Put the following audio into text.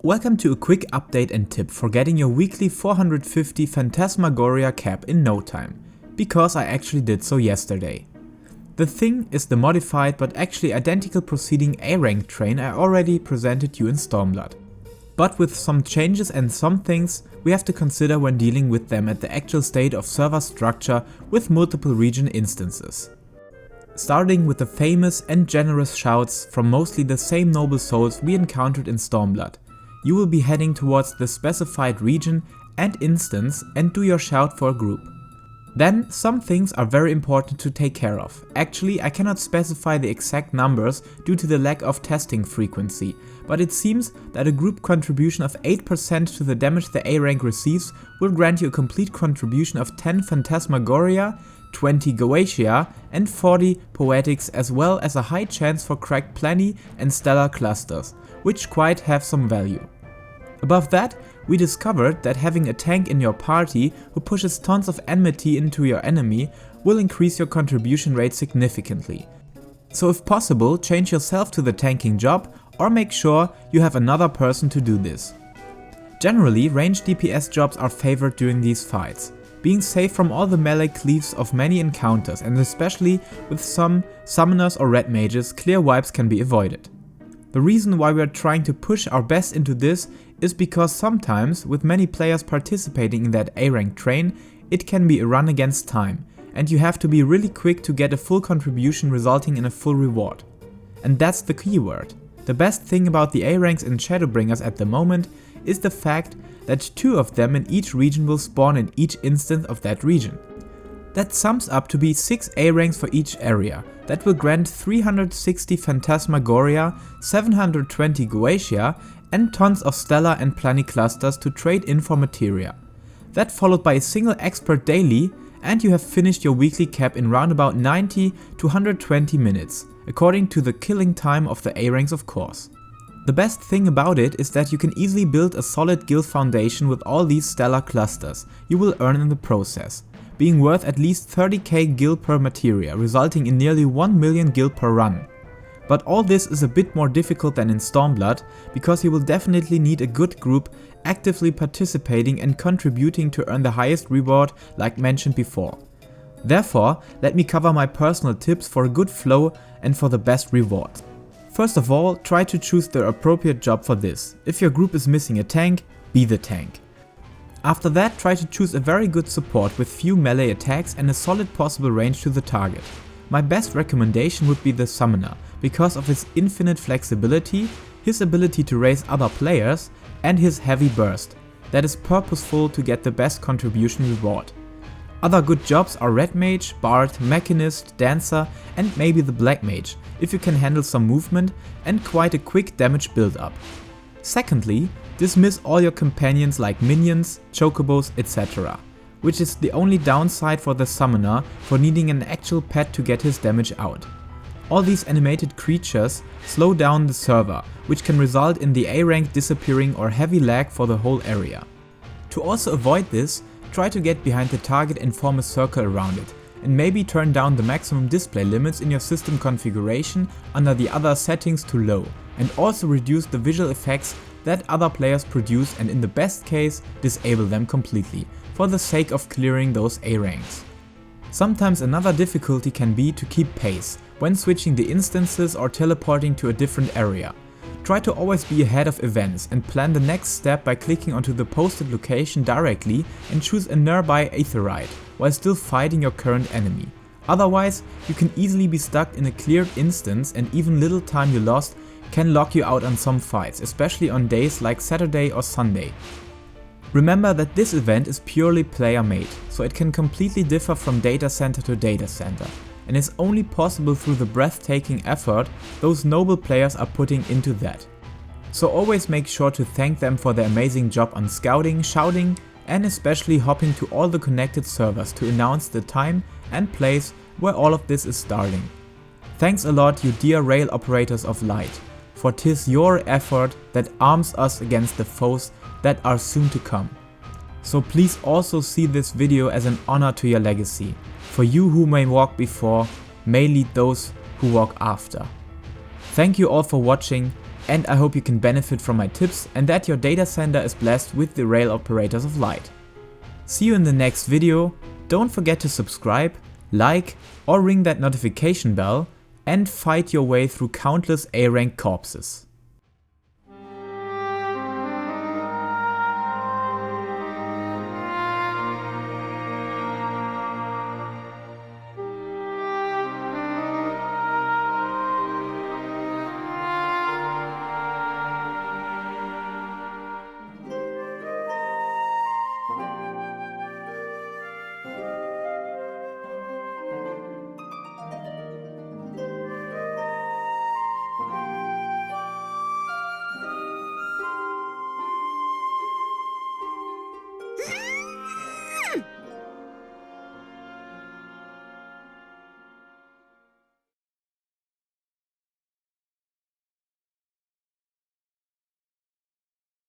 Welcome to a quick update and tip for getting your weekly 450 Phantasmagoria cap in no time, because I actually did so yesterday. The thing is the modified but actually identical proceeding A-rank train I already presented you in Stormblood. But with some changes and some things we have to consider when dealing with them at the actual state of server structure with multiple region instances. Starting with the famous and generous shouts from mostly the same noble souls we encountered in Stormblood. You will be heading towards the specified region and instance and do your shout for a group. Then some things are very important to take care of. Actually, I cannot specify the exact numbers due to the lack of testing frequency, but it seems that a group contribution of 8% to the damage the A rank receives will grant you a complete contribution of 10 Phantasmagoria, 20 Goetia and 40 Poetics, as well as a high chance for cracked Plani and Stellar clusters, which quite have some value. Above that, we discovered that having a tank in your party who pushes tons of enmity into your enemy will increase your contribution rate significantly. So if possible, change yourself to the tanking job or make sure you have another person to do this. Generally, ranged DPS jobs are favored during these fights, being safe from all the melee cleaves of many encounters, and especially with some summoners or red mages, clear wipes can be avoided. The reason why we are trying to push our best into this is because sometimes, with many players participating in that A-rank train, it can be a run against time, and you have to be really quick to get a full contribution resulting in a full reward. And that's the keyword. The best thing about the A-ranks in Shadowbringers at the moment is the fact that 2 of them in each region will spawn in each instance of that region. That sums up to be 6 A-ranks for each area. That will grant 360 Phantasmagoria, 720 Goetia and tons of Stellar and Plani clusters to trade in for materia. That followed by a single expert daily, and you have finished your weekly cap in roundabout 90 to 120 minutes, according to the killing time of the A-ranks of course. The best thing about it is that you can easily build a solid guild foundation with all these Stellar clusters you will earn in the process, being worth at least 30k gil per materia, resulting in nearly 1 million gil per run. But all this is a bit more difficult than in Stormblood, because you will definitely need a good group actively participating and contributing to earn the highest reward like mentioned before. Therefore, let me cover my personal tips for a good flow and for the best reward. First of all, try to choose the appropriate job for this. If your group is missing a tank, be the tank. After that, try to choose a very good support with few melee attacks and a solid possible range to the target. My best recommendation would be the Summoner, because of his infinite flexibility, his ability to raise other players, and his heavy burst. That is purposeful to get the best contribution reward. Other good jobs are Red Mage, Bard, Mechanist, Dancer and maybe the Black Mage, if you can handle some movement and quite a quick damage build up. Secondly, dismiss all your companions like minions, chocobos, etc. Which is the only downside for the Summoner for needing an actual pet to get his damage out. All these animated creatures slow down the server, which can result in the A rank disappearing or heavy lag for the whole area. To also avoid this, try to get behind the target and form a circle around it, and maybe turn down the maximum display limits in your system configuration under the other settings to low, and also reduce the visual effects that other players produce, and in the best case disable them completely, for the sake of clearing those A ranks. Sometimes another difficulty can be to keep pace when switching the instances or teleporting to a different area. Try to always be ahead of events and plan the next step by clicking onto the posted location directly and choose a nearby aetheryte while still fighting your current enemy. Otherwise, you can easily be stuck in a cleared instance, and even little time you lost can lock you out on some fights, especially on days like Saturday or Sunday. Remember that this event is purely player made, so it can completely differ from data center to data center, and is only possible through the breathtaking effort those noble players are putting into that. So always make sure to thank them for their amazing job on scouting, shouting, and especially hopping to all the connected servers to announce the time and place where all of this is starting. Thanks a lot, you dear rail operators of light, for 'tis your effort that arms us against the foes that are soon to come. So please also see this video as an honor to your legacy, for you who may walk before may lead those who walk after. Thank you all for watching, and I hope you can benefit from my tips and that your data center is blessed with the rail operators of light. See you in the next video, don't forget to subscribe, like or ring that notification bell, and fight your way through countless A-rank corpses.